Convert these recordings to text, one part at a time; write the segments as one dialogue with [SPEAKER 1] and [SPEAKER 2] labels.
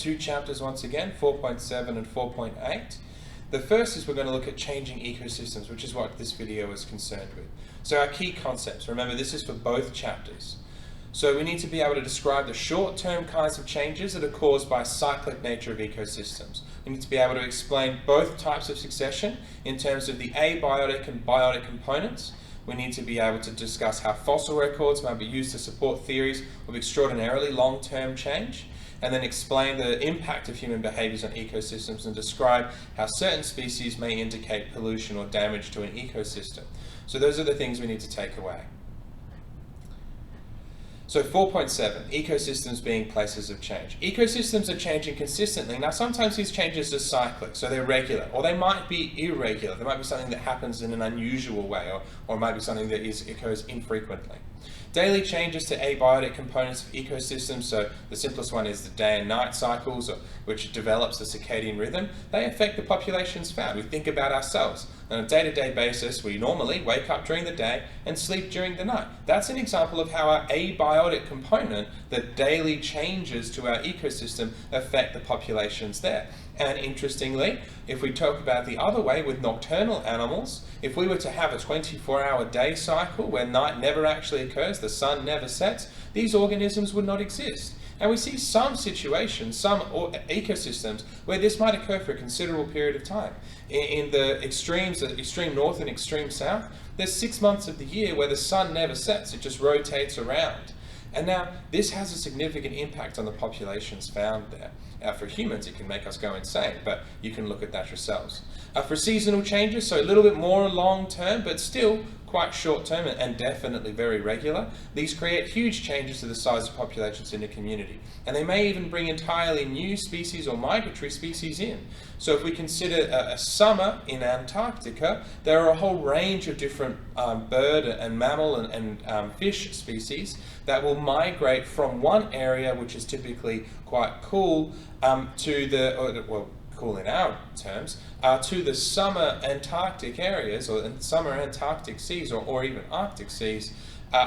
[SPEAKER 1] two chapters once again, 4.7 and 4.8. The first is we're going to look at changing ecosystems, which is what this video is concerned with. So our key concepts, remember this is for both chapters. So we need to be able to describe the short-term kinds of changes that are caused by cyclic nature of ecosystems. We need to be able to explain both types of succession in terms of the abiotic and biotic components. We need to be able to discuss how fossil records might be used to support theories of extraordinarily long-term change, and then explain the impact of human behaviors on ecosystems and describe how certain species may indicate pollution or damage to an ecosystem. So those are the things we need to take away. So 4.7, ecosystems being places of change. Ecosystems are changing consistently. Now sometimes these changes are cyclic, so they're regular, or they might be irregular. There might be something that happens in an unusual way, or it might be something that occurs infrequently. Daily changes to abiotic components of ecosystems, so the simplest one is the day and night cycles, which develops the circadian rhythm, they affect the populations found. We think about ourselves. On a day-to-day basis, we normally wake up during the day and sleep during the night. That's an example of how our abiotic component, the daily changes to our ecosystem, affect the populations there. And interestingly, if we talk about the other way with nocturnal animals, if we were to have a 24-hour day cycle where night never actually occurs, the sun never sets, these organisms would not exist. And we see some situations, some ecosystems, where this might occur for a considerable period of time. In the extremes, the extreme north and extreme south, there's 6 months of the year where the sun never sets, it just rotates around. And now, this has a significant impact on the populations found there. For humans, it can make us go insane, but you can look at that yourselves. For seasonal changes, so a little bit more long-term, but still quite short-term and definitely very regular, these create huge changes to the size of populations in a community. And they may even bring entirely new species or migratory species in. So if we consider a summer in Antarctica, there are a whole range of different bird and mammal and fish species that will migrate from one area, which is typically quite cool, cool in our terms, to the summer Antarctic areas or summer Antarctic seas or even Arctic seas,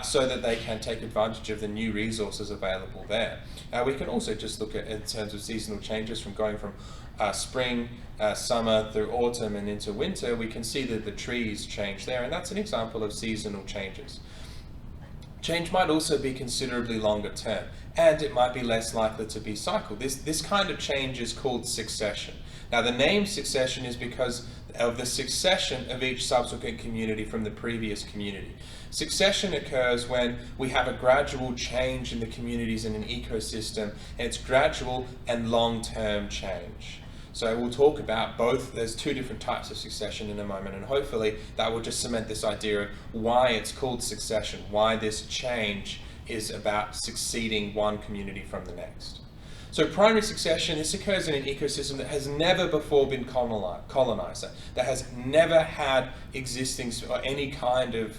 [SPEAKER 1] so that they can take advantage of the new resources available there. We can also just look at in terms of seasonal changes from going from spring, summer through autumn and into winter. We can see that the trees change there, and that's an example of seasonal changes. Change might also be considerably longer term, and it might be less likely to be cycled. This kind of change is called succession. Now the name succession is because of the succession of each subsequent community from the previous community. Succession occurs when we have a gradual change in the communities in an ecosystem, and it's gradual and long-term change. So we'll talk about both. There's two different types of succession in a moment, and hopefully that will just cement this idea of why it's called succession, why this change is about succeeding one community from the next. So primary succession, this occurs in an ecosystem that has never before been colonized, that has never had existing or any kind of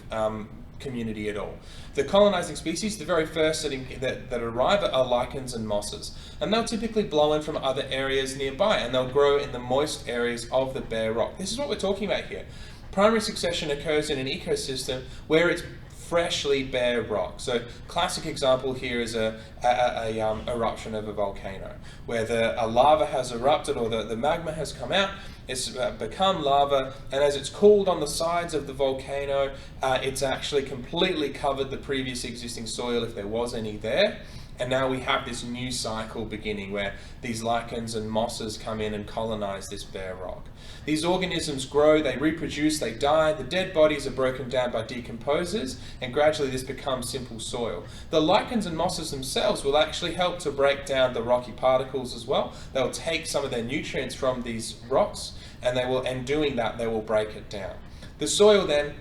[SPEAKER 1] community at all. The colonizing species, the very first that arrive are lichens and mosses, and they'll typically blow in from other areas nearby, and they'll grow in the moist areas of the bare rock. This is what we're talking about here. Primary succession occurs in an ecosystem where it's freshly bare rock. So classic example here is a eruption of a volcano, where a lava has erupted, or the magma has come out, it's become lava, and as it's cooled on the sides of the volcano, it's actually completely covered the previous existing soil, if there was any there. And now we have this new cycle beginning where these lichens and mosses come in and colonize this bare rock. These organisms grow, they reproduce, they die, the dead bodies are broken down by decomposers, and gradually this becomes simple soil. The lichens and mosses themselves will actually help to break down the rocky particles as well. They'll take some of their nutrients from these rocks, and doing that, they will break it down. The soil then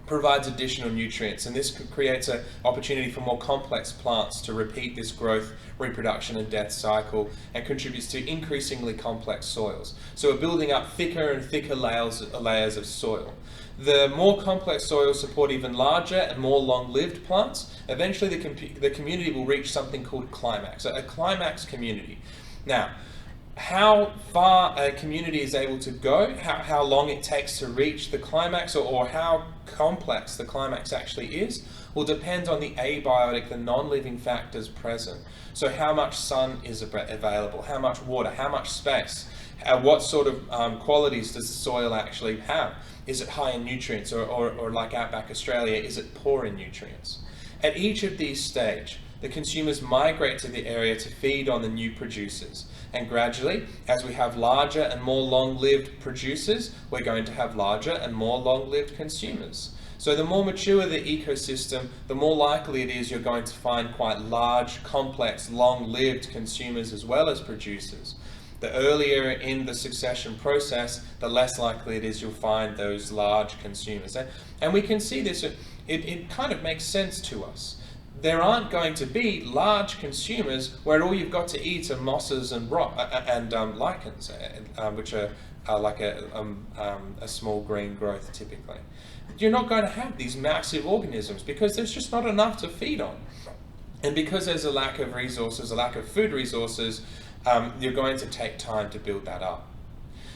[SPEAKER 1] provides additional nutrients, and this creates an opportunity for more complex plants to repeat this growth, reproduction and death cycle, and contributes to increasingly complex soils. So we're building up thicker and thicker layers of soil. The more complex soils support even larger and more long-lived plants. Eventually the community will reach something called climax, a climax community. Now, how far a community is able to go, how long it takes to reach the climax, or how complex the climax actually is, will depend on the abiotic, the non-living factors present. So how much sun is available, how much water, how much space, what sort of qualities does the soil actually have? Is it high in nutrients, or like outback Australia, is it poor in nutrients? At each of these stages, the consumers migrate to the area to feed on the new producers. And gradually, as we have larger and more long-lived producers, we're going to have larger and more long-lived consumers. So the more mature the ecosystem, the more likely it is you're going to find quite large, complex, long-lived consumers as well as producers. The earlier in the succession process, the less likely it is you'll find those large consumers. And we can see this, it kind of makes sense to us. There aren't going to be large consumers where all you've got to eat are mosses and lichens, which are like a small green growth typically. You're not going to have these massive organisms because there's just not enough to feed on. And because there's a lack of resources, a lack of food resources, you're going to take time to build that up.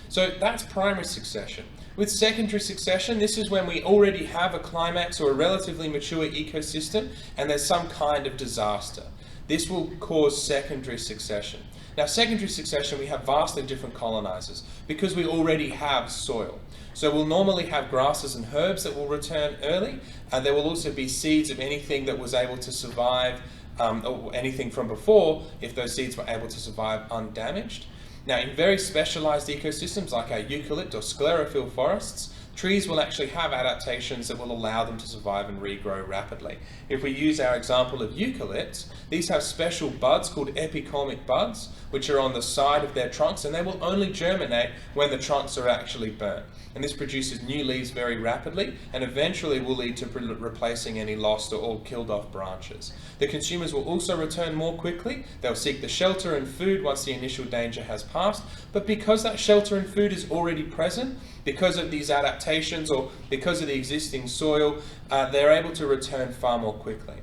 [SPEAKER 1] So that's primary succession. With secondary succession, this is when we already have a climax or a relatively mature ecosystem and there's some kind of disaster. This will cause secondary succession. Now, secondary succession, we have vastly different colonizers because we already have soil. So we'll normally have grasses and herbs that will return early, and there will also be seeds of anything that was able to survive, or anything from before, if those seeds were able to survive undamaged. Now, in very specialized ecosystems like our eucalypt or sclerophyll forests, trees will actually have adaptations that will allow them to survive and regrow rapidly. If we use our example of eucalypts, these have special buds called epicormic buds, which are on the side of their trunks, and they will only germinate when the trunks are actually burnt. And this produces new leaves very rapidly and eventually will lead to replacing any lost or killed off branches. The consumers will also return more quickly. They'll seek the shelter and food once the initial danger has passed, but because that shelter and food is already present, because of these adaptations or because of the existing soil, they're able to return far more quickly.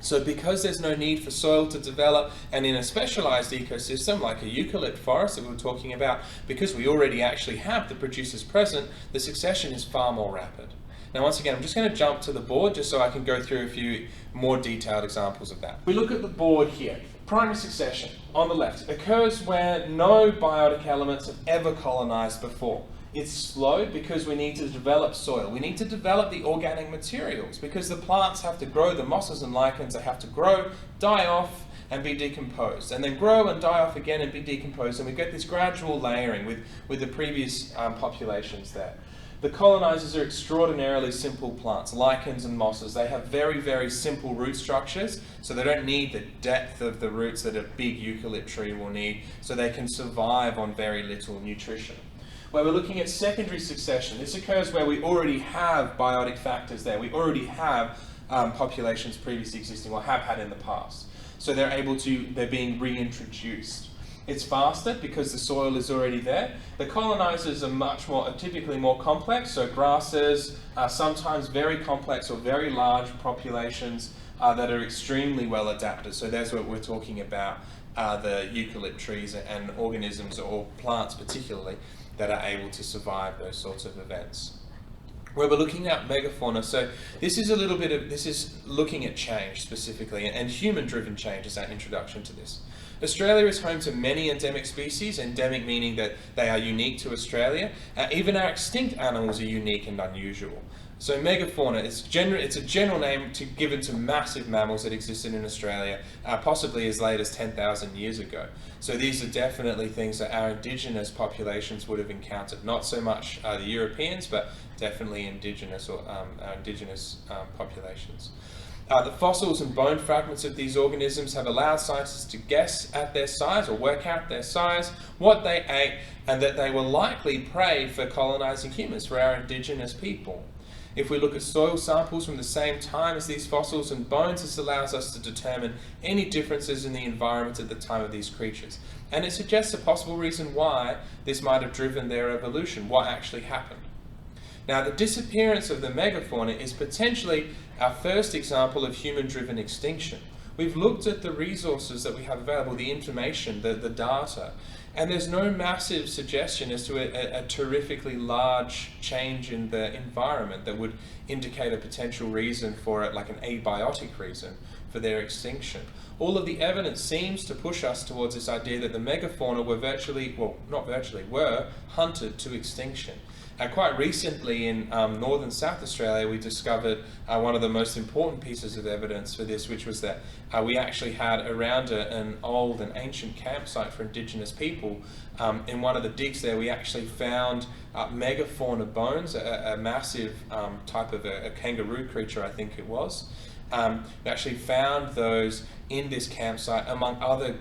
[SPEAKER 1] So because there's no need for soil to develop, and in a specialized ecosystem like a eucalypt forest that we were talking about, because we already actually have the producers present, the succession is far more rapid. Now, once again, I'm just going to jump to the board just so I can go through a few more detailed examples of that. We look at the board here. Primary succession, on the left, occurs where no biotic elements have ever colonized before. It's slow because we need to develop soil. We need to develop the organic materials because the plants have to grow, the mosses and lichens, they have to grow, die off, and be decomposed, and then grow and die off again and be decomposed, and we get this gradual layering with the previous populations there. The colonizers are extraordinarily simple plants, lichens and mosses. They have very, very simple root structures, so they don't need the depth of the roots that a big eucalypt tree will need, so they can survive on very little nutrition. Where we're looking at secondary succession, this occurs where we already have biotic factors there. We already have populations previously existing or have had in the past. So they're being reintroduced. It's faster because the soil is already there. The colonizers are typically more complex, so grasses are sometimes very complex or very large populations that are extremely well adapted. So that's what we're talking about, the eucalypt trees and organisms or plants particularly that are able to survive those sorts of events. Where we're looking at megafauna, so this is looking at change specifically, and human-driven change is our introduction to this. Australia is home to many endemic species, endemic meaning that they are unique to Australia. Even our extinct animals are unique and unusual. So megafauna, it's a general name given to massive mammals that existed in Australia, possibly as late as 10,000 years ago. So these are definitely things that our indigenous populations would have encountered. Not so much the Europeans, but definitely indigenous or our indigenous populations. The fossils and bone fragments of these organisms have allowed scientists to guess at their size or work out their size, what they ate, and that they were likely prey for colonizing humans, for our indigenous people. If we look at soil samples from the same time as these fossils and bones, this allows us to determine any differences in the environment at the time of these creatures. And it suggests a possible reason why this might have driven their evolution, what actually happened. Now, the disappearance of the megafauna is potentially our first example of human-driven extinction. We've looked at the resources that we have available, the information, the data, And there's no massive suggestion as to a terrifically large change in the environment that would indicate a potential reason for it, like an abiotic reason for their extinction. All of the evidence seems to push us towards this idea that the megafauna were hunted to extinction. Quite recently in northern South Australia, we discovered one of the most important pieces of evidence for this, which was that we actually had around an old and ancient campsite for Indigenous people. In one of the digs there, we actually found megafauna bones, a massive type of a kangaroo creature, I think it was. We actually found those in this campsite among other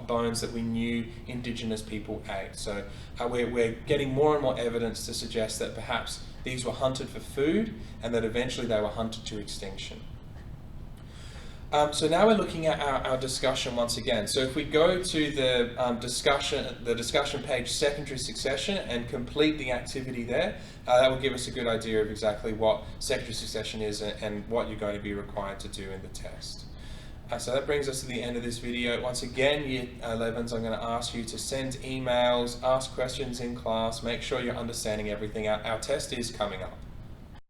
[SPEAKER 1] bones that we knew Indigenous people ate. So we're getting more and more evidence to suggest that perhaps these were hunted for food and that eventually they were hunted to extinction. So now we're looking at our discussion once again. So if we go to the discussion page, secondary succession, and complete the activity there, that will give us a good idea of exactly what secondary succession is and what you're going to be required to do in the test. So that brings us to the end of this video. Once again, Year 11s, I'm going to ask you to send emails, ask questions in class, make sure you're understanding everything. Our test is coming up.